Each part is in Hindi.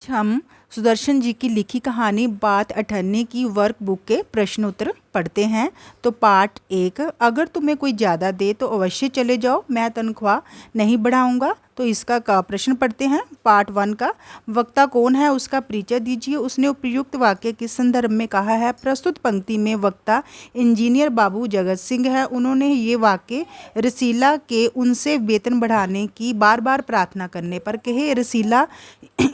हम सुदर्शन जी की लिखी कहानी बात 98 की वर्कबुक के प्रश्न उत्तर पढ़ते हैं। तो पार्ट 1, अगर तुम्हें कोई ज़्यादा दे तो अवश्य चले जाओ, मैं तनख्वाह नहीं बढ़ाऊंगा। तो इसका का प्रश्न पढ़ते हैं। पार्ट 1 का, वक्ता कौन है उसका परिचय दीजिए। उसने उपयुक्त वाक्य किस संदर्भ में कहा है। प्रस्तुत पंक्ति में वक्ता इंजीनियर बाबू जगत सिंह है। उन्होंने ये वाक्य रसीला के उनसे वेतन बढ़ाने की बार बार प्रार्थना करने पर कहे। रसीला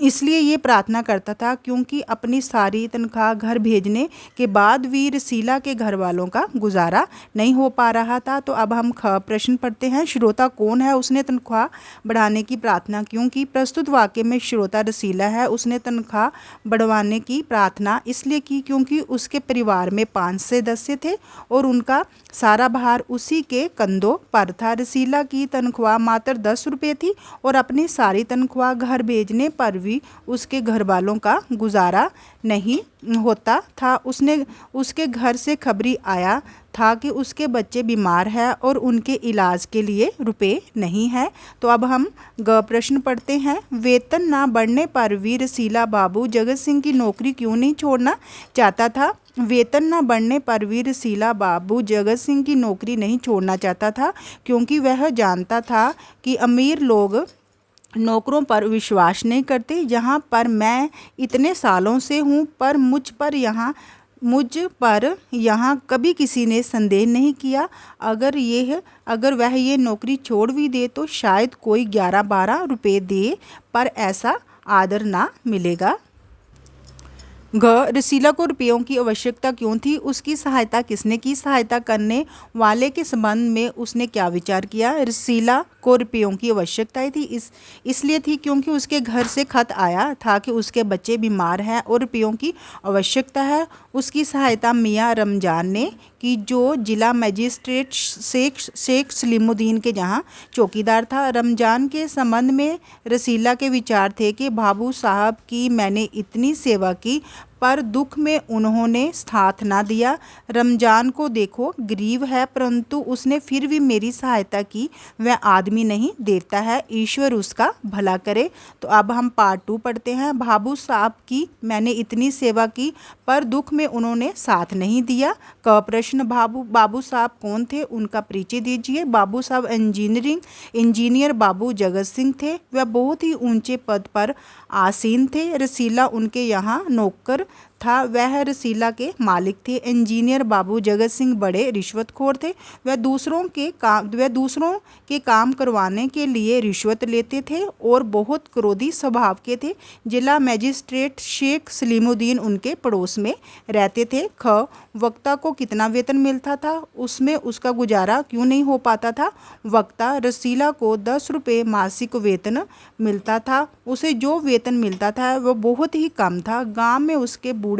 इसलिए ये प्रार्थना करता था क्योंकि अपनी सारी तनख्वाह घर भेजने के बाद भी रसीला के घर वालों का गुजारा नहीं हो पा रहा था। तो अब हम प्रश्न पढ़ते हैं। श्रोता कौन है उसने तनख्वाह बढ़ाने की प्रार्थना क्यों की। प्रस्तुत वाक्य में श्रोता रसीला है। उसने तनख्वाह बढ़वाने की प्रार्थना इसलिए की क्योंकि उसके परिवार में 5 सदस्य थे और उनका सारा भार उसी के कंधों पर था। रसीला की तनख्वाह मात्र 10 रुपये थी और अपनी सारी तनख्वाह घर भेजने पर भी उसके घर वालों का गुजारा नहीं होता था। उसके घर से खबरी आया था कि उसके बच्चे बीमार हैं और उनके इलाज के लिए रुपए नहीं है। तो अब हम प्रश्न पढ़ते हैं। वेतन ना बढ़ने पर भी रसीला बाबू जगत सिंह की नौकरी क्यों नहीं छोड़ना चाहता था। वेतन न बढ़ने पर भी रसीला बाबू जगत सिंह की नौकरी नहीं छोड़ना चाहता था क्योंकि वह जानता था कि अमीर लोग नौकरों पर विश्वास नहीं करते। यहाँ पर मैं इतने सालों से हूँ पर मुझ पर यहाँ कभी किसी ने संदेह नहीं किया। अगर वह ये नौकरी छोड़ भी दे तो शायद कोई 11-12 रुपये दे पर ऐसा आदर ना मिलेगा। रसीला को रुपयों की आवश्यकता क्यों थी। उसकी सहायता किसने की। सहायता करने वाले के संबंध में उसने क्या विचार किया। रसीला को रुपयों की आवश्यकता थी इसलिए थी क्योंकि उसके घर से खत आया था कि उसके बच्चे बीमार हैं और रुपयों की आवश्यकता है। उसकी सहायता मियाँ रमजान ने की जो जिला मजिस्ट्रेट शेख सलीमुद्दीन के जहाँ चौकीदार था। रमजान के संबंध में रसीला के विचार थे कि बाबू साहब की मैंने इतनी सेवा की पर दुख में उन्होंने साथ ना दिया। रमजान को देखो गरीब है परंतु उसने फिर भी मेरी सहायता की। वह आदमी नहीं देवता है, ईश्वर उसका भला करे। तो अब हम पार्ट 2 पढ़ते हैं। बाबू साहब की मैंने इतनी सेवा की पर दुख में उन्होंने साथ नहीं दिया। क प्रश्न, बाबू साहब कौन थे उनका परिचय दीजिए। बाबू साहब इंजीनियर बाबू जगत सिंह थे। वह बहुत ही ऊंचे पद पर आसीन थे। रसीला उनके यहाँ नौकर था। वह रसीला के मालिक थे। इंजीनियर बाबू जगत सिंह बड़े रिश्वतखोर थे। वह दूसरों के काम करवाने के लिए रिश्वत लेते थे और बहुत क्रोधी स्वभाव के थे। जिला मजिस्ट्रेट शेख सलीमुद्दीन उनके पड़ोस में रहते थे। ख वक्ता को कितना वेतन मिलता था। उसमें उसका गुजारा क्यों नहीं हो पाता था। वक्ता रसीला को 10 रुपये मासिक वेतन मिलता था। उसे जो वेतन मिलता था वह बहुत ही कम था। गांव में उसके बूढ़े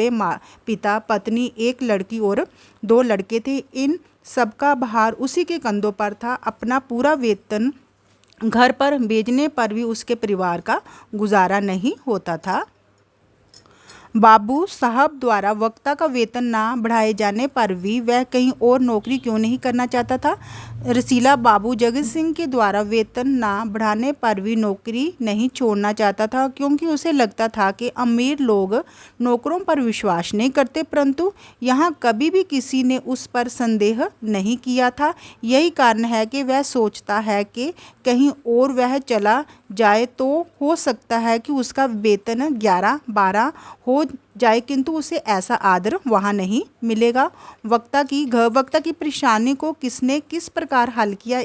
पिता, पत्नी, एक लड़की और 2 लड़के थे। इन सबका भार उसी के कंधों पर था। अपना पूरा वेतन घर पर भेजने पर भी उसके परिवार का गुजारा नहीं होता था। बाबू साहब द्वारा वक्ता का वेतन ना बढ़ाए जाने पर भी वह कहीं और नौकरी क्यों नहीं करना चाहता था। रसीला बाबू जगत सिंह के द्वारा वेतन ना बढ़ाने पर भी नौकरी नहीं छोड़ना चाहता था क्योंकि उसे लगता था कि अमीर लोग नौकरों पर विश्वास नहीं करते परंतु यहाँ कभी भी किसी ने उस पर संदेह नहीं किया था। यही कारण है कि वह सोचता है कि कहीं और वह चला जाए तो हो सकता है कि उसका वेतन 11-12 हो जाए किंतु उसे ऐसा आदर वहाँ नहीं मिलेगा। वक्ता की परेशानी को किसने किस प्रकार हल किया।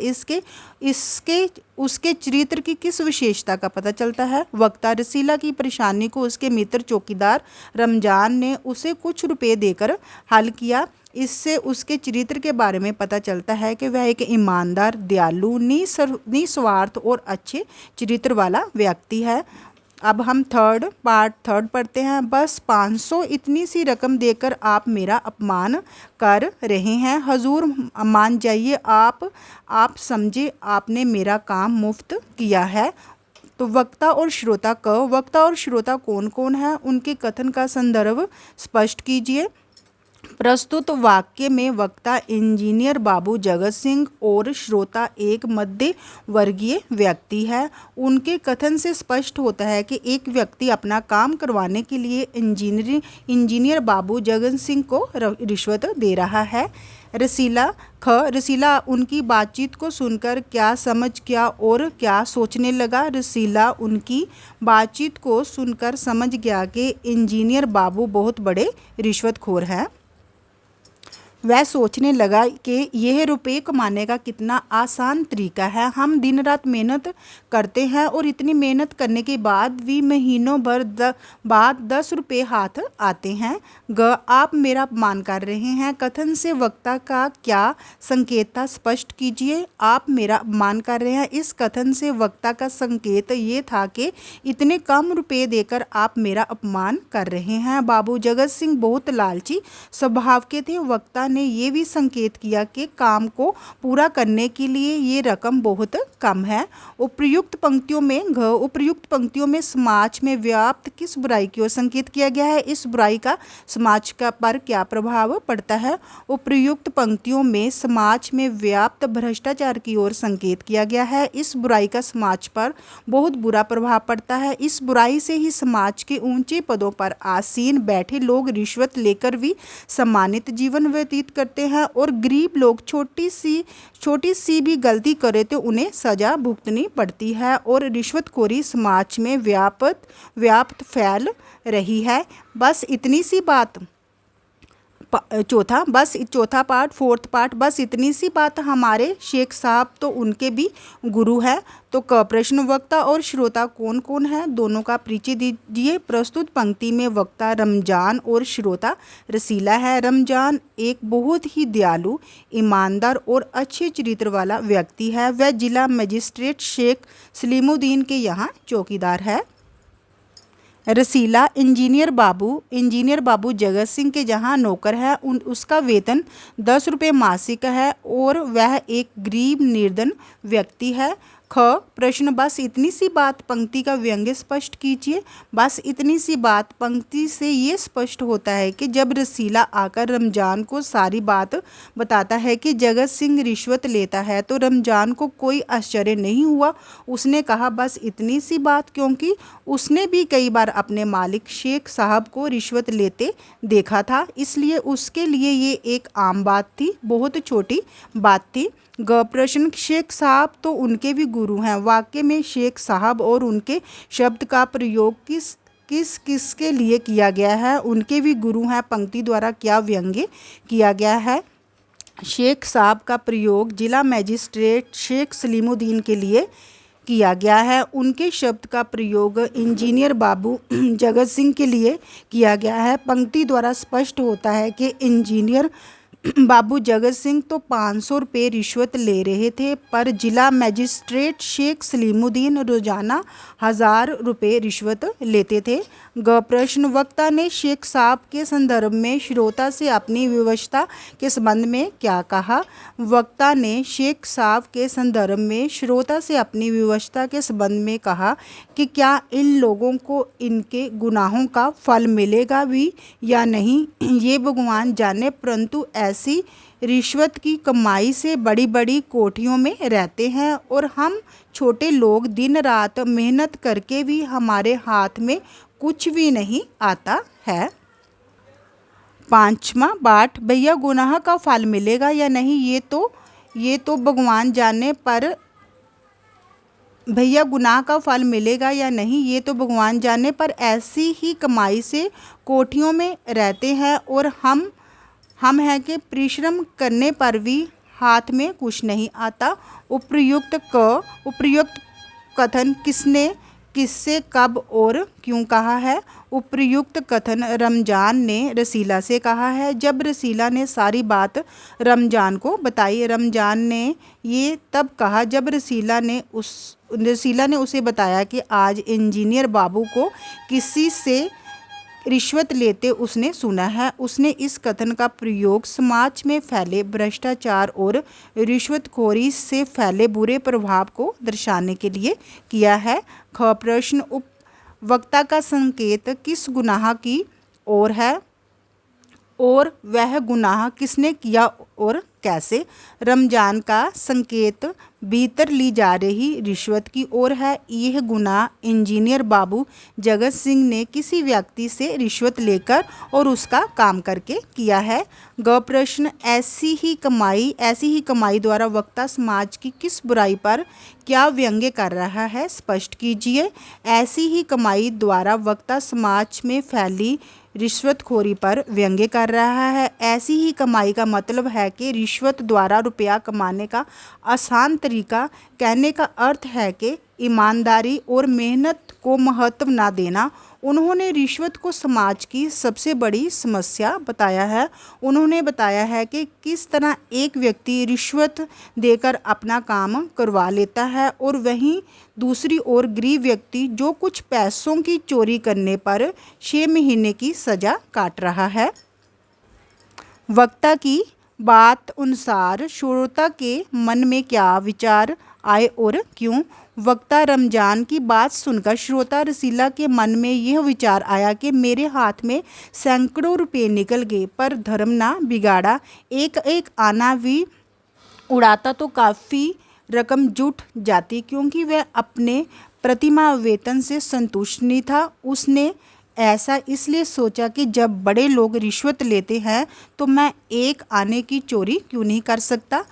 उसके चरित्र की किस विशेषता का पता चलता है। वक्ता रसीला की परेशानी को उसके मित्र चौकीदार रमजान ने उसे कुछ रुपए देकर हल किया। इससे उसके चरित्र के बारे में पता चलता है कि वह एक ईमानदार, दयालु, निस्वार्थ और अच्छे चरित्र वाला व्यक्ति है। अब हम पार्ट थर्ड पढ़ते हैं। बस 500 इतनी सी रकम देकर आप मेरा अपमान कर रहे हैं। हजूर मान जाइए, आप समझे आपने मेरा काम मुफ्त किया है। तो वक्ता और श्रोता कौन कौन है, उनके कथन का संदर्भ स्पष्ट कीजिए। प्रस्तुत वाक्य में वक्ता इंजीनियर बाबू जगत सिंह और श्रोता एक मध्य वर्गीय व्यक्ति है। उनके कथन से स्पष्ट होता है कि एक व्यक्ति अपना काम करवाने के लिए इंजीनियर बाबू जगत सिंह को रिश्वत दे रहा है। रसीला उनकी बातचीत को सुनकर क्या समझ गया और क्या सोचने लगा। रसीला उनकी बातचीत को सुनकर समझ गया कि इंजीनियर बाबू बहुत बड़े रिश्वतखोर हैं। वह सोचने लगा कि यह रुपये कमाने का कितना आसान तरीका है। हम दिन रात मेहनत करते हैं और इतनी मेहनत करने के बाद भी महीनों भर बाद 10 रुपये हाथ आते हैं। आप मेरा अपमान कर रहे हैं। कथन से वक्ता का क्या संकेत था, स्पष्ट कीजिए। आप मेरा अपमान कर रहे हैं, इस कथन से वक्ता का संकेत ये था कि इतने कम रुपये देकर आप मेरा अपमान कर रहे हैं। बाबू जगत सिंह बहुत लालची स्वभाव के थे। वक्ता ने ये भी संकेत किया कि काम को पूरा करने के लिए ये रकम बहुत कम है। उपर्युक्त पंक्तियों में समाज में व्याप्त किस बुराई की ओर संकेत किया गया है? इस बुराई का समाज का पर क्या प्रभाव पड़ता है? उपर्युक्त पंक्तियों में समाज में व्याप्त भ्रष्टाचार की ओर संकेत किया गया है। इस बुराई का समाज पर बहुत बुरा प्रभाव पड़ता है। इस बुराई से ही समाज के ऊंचे पदों पर आसीन बैठे लोग रिश्वत लेकर भी सम्मानित जीवन व्यतीत करते हैं और गरीब लोग छोटी सी भी गलती करे तो उन्हें सजा भुगतनी पड़ती है और रिश्वतखोरी समाज में व्याप्त फैल रही है। बस इतनी सी बात फोर्थ पार्ट बस इतनी सी बात। हमारे शेख साहब तो उनके भी गुरु है। तो प्रश्न वक्ता और श्रोता कौन कौन है, दोनों का परिचय दीजिए। प्रस्तुत पंक्ति में वक्ता रमजान और श्रोता रसीला है। रमजान एक बहुत ही दयालु, ईमानदार और अच्छे चरित्र वाला व्यक्ति है। वह जिला मजिस्ट्रेट शेख सलीमुद्दीन के यहाँ चौकीदार है। रसीला इंजीनियर बाबू जगत सिंह के जहाँ नौकर है। उसका वेतन 10 रुपये मासिक है और वह एक गरीब निर्धन व्यक्ति है। प्रश्न बस इतनी सी बात पंक्ति का व्यंग्य स्पष्ट कीजिए। बस इतनी सी बात पंक्ति से ये स्पष्ट होता है कि जब रसीला आकर रमजान को सारी बात बताता है कि जगत सिंह रिश्वत लेता है तो रमजान को कोई आश्चर्य नहीं हुआ। उसने कहा बस इतनी सी बात, क्योंकि उसने भी कई बार अपने मालिक शेख साहब को रिश्वत लेते देखा था, इसलिए उसके लिए ये एक आम बात थी, बहुत छोटी बात थी। प्रश्न शेख साहब तो उनके भी गुरु हैं। वाक्य में शेख साहब और उनके शब्द का प्रयोग किसके लिए किया गया है? उनके भी गुरु हैं पंक्ति द्वारा क्या व्यंग्य किया गया है? शेख साहब का प्रयोग जिला मजिस्ट्रेट शेख सलीमुद्दीन के लिए किया गया है। उनके शब्द का प्रयोग इंजीनियर बाबू जगत सिंह के लिए किया गया है। पंक्ति द्वारा स्पष्ट होता है कि इंजीनियर बाबू जगत सिंह तो 500 रुपये रिश्वत ले रहे थे, पर जिला मजिस्ट्रेट शेख सलीमुद्दीन रोजाना 1000 रुपये रिश्वत लेते थे। प्रश्न वक्ता ने शेख साहब के संदर्भ में श्रोता से अपनी विवशता के संबंध में क्या कहा? वक्ता ने शेख साहब के संदर्भ में श्रोता से अपनी विवशता के संबंध में कहा कि क्या इन लोगों को इनके गुनाहों का फल मिलेगा भी या नहीं, ये भगवान जाने, परंतु ऐसी रिश्वत की कमाई से बड़ी बड़ी कोठियों में रहते हैं और हम छोटे लोग दिन रात मेहनत करके भी हमारे हाथ में कुछ भी नहीं आता है। 5वां पाठ भैया गुनाह का फल मिलेगा या नहीं ये तो भगवान जाने, पर भैया गुनाह का फल मिलेगा या नहीं ये तो भगवान जाने, पर ऐसी ही कमाई से कोठियों में रहते हैं और हम हैं कि परिश्रम करने पर भी हाथ में कुछ नहीं आता। उपर्युक्त कथन किससे कब और क्यों कहा है? उपर्युक्त कथन रमजान ने रसीला से कहा है। जब रसीला ने सारी बात रमजान को बताई, रमजान ने ये तब कहा जब रसीला ने उसे बताया कि आज इंजीनियर बाबू को किसी से रिश्वत लेते उसने सुना है। उसने इस कथन का प्रयोग समाज में फैले भ्रष्टाचार और रिश्वतखोरी से फैले बुरे प्रभाव को दर्शाने के लिए किया है। प्रश्न वक्ता का संकेत किस गुनाह की ओर है? और वह गुनाह किसने किया और कैसे। रमजान का संकेत भीतर ली जा रही रिश्वत की ओर है। यह गुनाह इंजीनियर बाबू जगत सिंह ने किसी व्यक्ति से रिश्वत लेकर और उसका काम करके किया है। ग प्रश्न, ऐसी ही कमाई द्वारा वक्ता समाज की किस बुराई पर क्या व्यंग्य कर रहा है, स्पष्ट कीजिए। ऐसी ही कमाई द्वारा वक्ता समाज में फैली रिश्वतखोरी पर व्यंग्य कर रहा है। ऐसी ही कमाई का मतलब है कि रिश्वत द्वारा रुपया कमाने का आसान तरीका। कहने का अर्थ है कि ईमानदारी और मेहनत को महत्व ना देना। उन्होंने रिश्वत को समाज की सबसे बड़ी समस्या बताया है। उन्होंने बताया है कि किस तरह एक व्यक्ति रिश्वत देकर अपना काम करवा लेता है और वहीं दूसरी ओर गरीब व्यक्ति जो कुछ पैसों की चोरी करने पर 6 महीने की सज़ा काट रहा है। वक्ता की बात अनुसार श्रोता के मन में क्या विचार आए और क्यों। वक्ता, रमजान की बात सुनकर श्रोता रसीला के मन में यह विचार आया कि मेरे हाथ में सैकड़ों रुपये निकल गए पर धर्म ना बिगाड़ा। एक एक आना भी उड़ाता तो काफ़ी रकम जुट जाती, क्योंकि वह अपने प्रतिमाह वेतन से संतुष्ट नहीं था। उसने ऐसा इसलिए सोचा कि जब बड़े लोग रिश्वत लेते हैं तो मैं एक आने की चोरी क्यों नहीं कर सकता।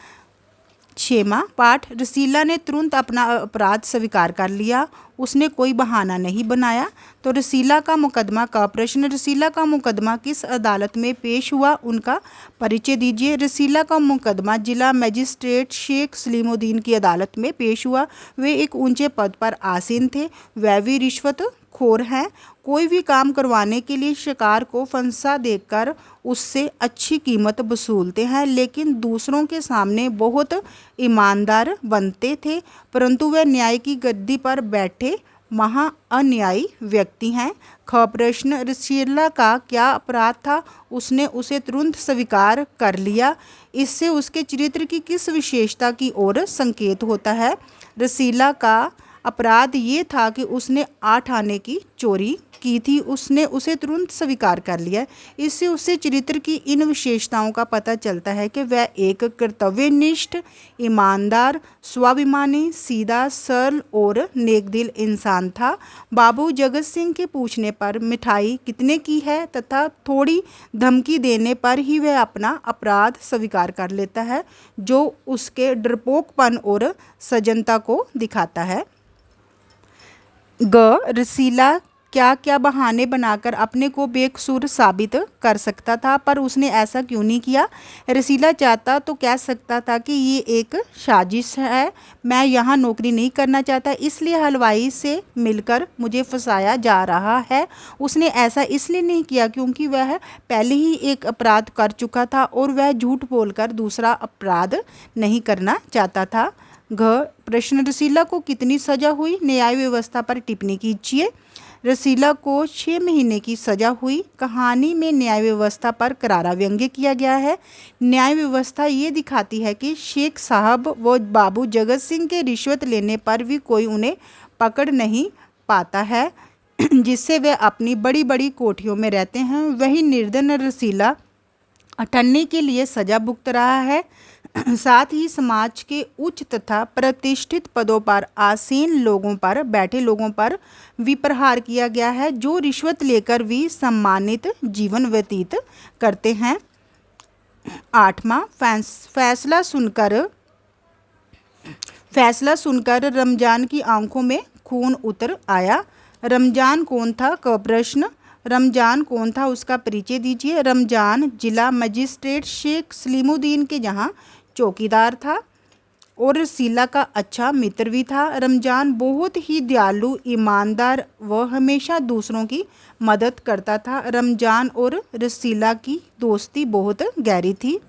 6वां पाठ, रसीला ने तुरंत अपना अपराध स्वीकार कर लिया। उसने कोई बहाना नहीं बनाया। तो रसीला का मुकदमा का प्रश्न, रसीला का मुकदमा किस अदालत में पेश हुआ, उनका परिचय दीजिए। रसीला का मुकदमा जिला मजिस्ट्रेट शेख सलीमुद्दीन की अदालत में पेश हुआ। वे एक ऊंचे पद पर आसीन थे। वह भी रिश्वत खोर हैं। कोई भी काम करवाने के लिए शिकार को फंसा देकर उससे अच्छी कीमत वसूलते हैं, लेकिन दूसरों के सामने बहुत ईमानदार बनते थे, परंतु वह न्याय की गद्दी पर बैठे महा अन्यायी व्यक्ति हैं। ख प्रश्न, रसीला का क्या अपराध था, उसने उसे तुरंत स्वीकार कर लिया। इससे उसके चरित्र की किस विशेषता की ओर संकेत होता है। रसीला का अपराध ये था कि उसने 8 आने की चोरी की थी। उसने उसे तुरंत स्वीकार कर लिया। इससे उससे चरित्र की इन विशेषताओं का पता चलता है कि वह एक कर्तव्यनिष्ठ, ईमानदार, स्वाभिमानी, सीधा, सरल और नेकदिल इंसान था। बाबू जगत सिंह के पूछने पर मिठाई कितने की है तथा थोड़ी धमकी देने पर ही वह अपना अपराध स्वीकार कर लेता है, जो उसके डरपोकपन और सजनता को दिखाता है। ग रसीला क्या क्या बहाने बनाकर अपने को बेकसूर साबित कर सकता था, पर उसने ऐसा क्यों नहीं किया। रसीला चाहता तो कह सकता था कि ये एक साजिश है, मैं यहाँ नौकरी नहीं करना चाहता, इसलिए हलवाई से मिलकर मुझे फंसाया जा रहा है। उसने ऐसा इसलिए नहीं किया क्योंकि वह पहले ही एक अपराध कर चुका था और वह झूठ बोलकर दूसरा अपराध नहीं करना चाहता था। घ प्रश्न, रसीला को कितनी सज़ा हुई, न्याय व्यवस्था पर टिप्पणी कीजिए। रसीला को 6 महीने की सज़ा हुई। कहानी में न्याय व्यवस्था पर करारा व्यंग्य किया गया है। न्याय व्यवस्था ये दिखाती है कि शेख साहब व बाबू जगत सिंह के रिश्वत लेने पर भी कोई उन्हें पकड़ नहीं पाता है, जिससे वे अपनी बड़ी बड़ी कोठियों में रहते हैं। वही निर्धन रसीला अठन्नी के लिए सज़ा भुगत रहा है। साथ ही समाज के उच्च तथा प्रतिष्ठित पदों पर आसीन लोगों पर बैठे लोगों पर भी प्रहार किया गया है, जो रिश्वत लेकर भी सम्मानित जीवन व्यतीत करते हैं। 8वां फैसला सुनकर रमजान की आंखों में खून उतर आया। रमजान कौन था, क प्रश्न, रमजान कौन था उसका परिचय दीजिए। रमजान जिला मजिस्ट्रेट शेख सलीमुद्दीन के यहाँ चौकीदार था और रसीला का अच्छा मित्र भी था। रमजान बहुत ही दयालु, ईमानदार व हमेशा दूसरों की मदद करता था। रमजान और रसीला की दोस्ती बहुत गहरी थी।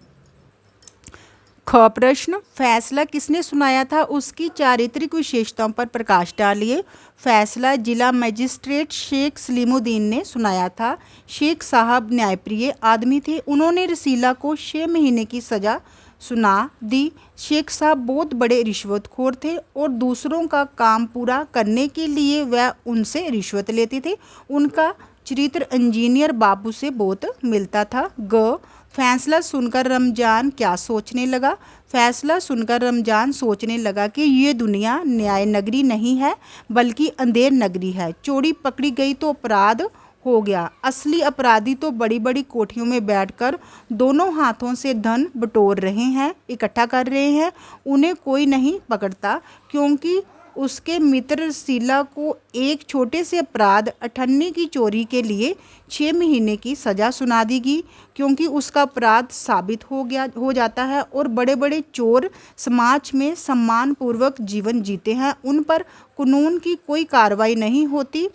ख प्रश्न, फैसला किसने सुनाया था, उसकी चारित्रिक विशेषताओं पर प्रकाश डालिए। फैसला जिला मजिस्ट्रेट शेख सलीमुद्दीन ने सुनाया था। शेख साहब न्यायप्रिय आदमी थे। उन्होंने रसीला को 6 महीने की सज़ा सुना दी। शेख साहब बहुत बड़े रिश्वतखोर थे और दूसरों का काम पूरा करने के लिए वह उनसे रिश्वत लेते थे। उनका चरित्र इंजीनियर बाबू से बहुत मिलता था। ग फैसला सुनकर रमजान क्या सोचने लगा। फैसला सुनकर रमजान सोचने लगा कि ये दुनिया न्याय नगरी नहीं है बल्कि अंधेर नगरी है। चोरी पकड़ी गई तो अपराध हो गया। असली अपराधी तो बड़ी बड़ी कोठियों में बैठकर दोनों हाथों से धन बटोर रहे हैं, इकट्ठा कर रहे हैं। उन्हें कोई नहीं पकड़ता क्योंकि उसके मित्र रसीला को एक छोटे से अपराध 98 की चोरी के लिए 6 महीने की सज़ा सुना दी गई क्योंकि उसका अपराध साबित हो जाता है और बड़े बड़े चोर समाज में सम्मानपूर्वक जीवन जीते हैं। उन पर कानून की कोई कार्रवाई नहीं होती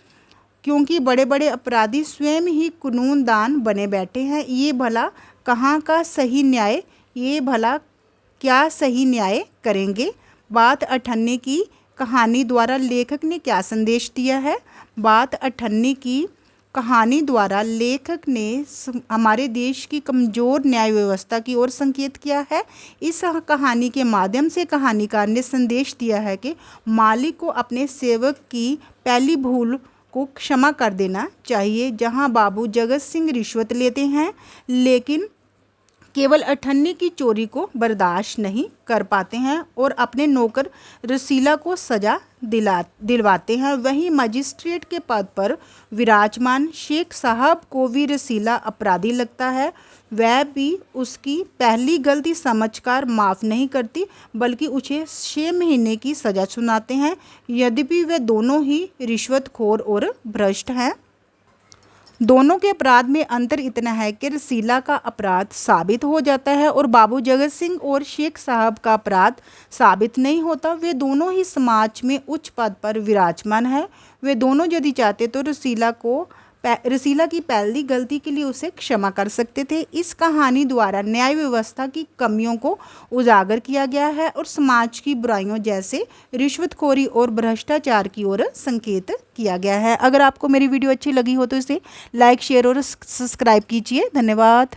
क्योंकि बड़े बड़े अपराधी स्वयं ही कानून दान बने बैठे हैं। ये भला कहाँ का सही न्याय, ये भला क्या सही न्याय करेंगे। बात 98 की कहानी द्वारा लेखक ने क्या संदेश दिया है। बात 98 की कहानी द्वारा लेखक ने हमारे देश की कमज़ोर न्याय व्यवस्था की ओर संकेत किया है। इस कहानी के माध्यम से कहानीकार ने संदेश दिया है कि मालिक को अपने सेवक की पहली भूल को क्षमा कर देना चाहिए। जहां बाबू जगत सिंह रिश्वत लेते हैं लेकिन केवल 98 की चोरी को बर्दाश्त नहीं कर पाते हैं और अपने नौकर रसीला को सज़ा दिलवाते हैं, वहीं मजिस्ट्रेट के पद पर विराजमान शेख साहब को भी रसीला अपराधी लगता है। वह भी उसकी पहली गलती समझकर माफ़ नहीं करती बल्कि उसे 6 महीने की सज़ा सुनाते हैं। यद्यपि वे दोनों ही रिश्वतखोर और भ्रष्ट हैं। दोनों के अपराध में अंतर इतना है कि रसीला का अपराध साबित हो जाता है और बाबू जगत सिंह और शेख साहब का अपराध साबित नहीं होता। वे दोनों ही समाज में उच्च पद पर विराजमान है। वे दोनों यदि चाहते तो रसीला की पहली गलती के लिए उसे क्षमा कर सकते थे। इस कहानी द्वारा न्याय व्यवस्था की कमियों को उजागर किया गया है और समाज की बुराइयों जैसे रिश्वतखोरी और भ्रष्टाचार की ओर संकेत किया गया है। अगर आपको मेरी वीडियो अच्छी लगी हो तो इसे लाइक, शेयर और सब्सक्राइब कीजिए। धन्यवाद।